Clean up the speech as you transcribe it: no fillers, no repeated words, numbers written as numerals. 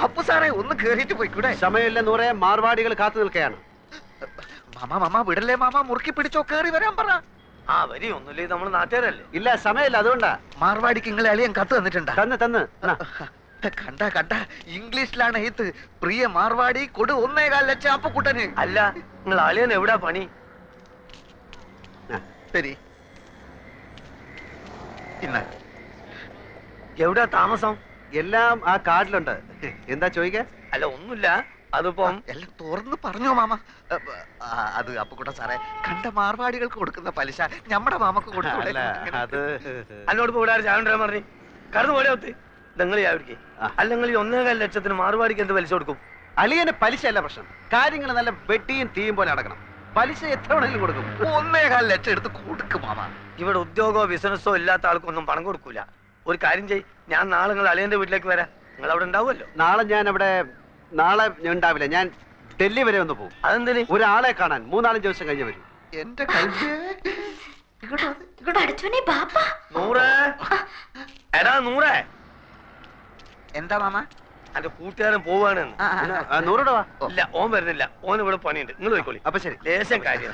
അപ്പു സാറേ ഒന്ന് കേറിയിട്ട് പോയിക്കൂടെ? സമയമില്ല നൂറെ, മാർവാടികൾ കാത്തു നിൽക്കുകയാണ്. മാമ വിടല്ലേ മാമ, മുറുക്കി പിടിച്ചോ, കേറി വരാൻ പറ. ആ വരി ഒന്നുമില്ലേ, നമ്മൾ നാട്ടുകാരല്ലേ. ഇല്ല സമയമില്ല, അതുകൊണ്ടാ. മാർവാടിക്ക് നിങ്ങളെ അളിയൻ കത്ത് തന്നിട്ടുണ്ടാ? തന്ന് കണ്ട ഇംഗ്ലീഷിലാണ് എഴുത്ത്. പ്രിയ മാർവാടി കൊടു 1.25 ലക്ഷം അപ്പുക്കുട്ടന്. അല്ല, നിങ്ങൾ അളിയൻ എവിടാ പണി? ശരി, എവിടാ താമസം? എല്ലാം ആ കാർഡിലുണ്ട്. എന്താ ചോദിക്കാ? അല്ല ഒന്നുമില്ല, അതിപ്പം എല്ലാം തുറന്ന് പറഞ്ഞോ മാമ. അത് അപ്പുക്കുട്ടൻ സാറേ, കണ്ട മാർവാടികൾക്ക് കൊടുക്കുന്ന പലിശ നമ്മുടെ മാമക്ക് കൊടുക്കൂടെ? അത് എന്നോട് ഇവിടെ ചായ പറഞ്ഞു കടന്നു പോലെ ഒത്ത് നിങ്ങൾ ചാവിടിക്ക്. അല്ലെങ്കിൽ 1.25 ലക്ഷത്തിന് മാർവാടിക്ക് എന്ത് പലിശ കൊടുക്കും? അളിയന് പലിശ അല്ല പ്രശ്നം, കാര്യങ്ങൾ നല്ല വെട്ടിയും തീയും പോലെ നടക്കണം. പലിശ എത്ര വേണമെങ്കിലും കൊടുക്കും. 1.25 ലക്ഷം എടുത്ത് കൊടുക്കും മാമ. ഇവിടെ ഉദ്യോഗമോ ബിസിനസ്സോ ഇല്ലാത്ത ആൾക്കൊന്നും പണം കൊടുക്കൂല. ഒരു കാര്യം ചെയ്, ഞാൻ നാളെ നിങ്ങൾ അളിയന്റെ വീട്ടിലേക്ക് വരാം. നിങ്ങൾ അവിടെ ഉണ്ടാവുമല്ലോ? നാളെ ഞാൻ ഉണ്ടാവില്ല, ഞാൻ ഡൽഹി വരെ ഒന്ന് പോകും. അതെന്തിന്? ഒരാളെ കാണാൻ 3-4 ദിവസം കഴിഞ്ഞ് വരും. എന്റെ നൂറേ, എടാ നൂറേ. എന്താ മാമ? എന്റെ കൂട്ടുകാരൻ പോവാണ്. 100 രൂപ. ഇല്ല, ഓൻ വരുന്നില്ല, ഓൻ ഇവിടെ പണിയുണ്ട്. നിങ്ങൾ പോയിക്കോളി. അപ്പൊ ശരി. ലേശം കാര്യം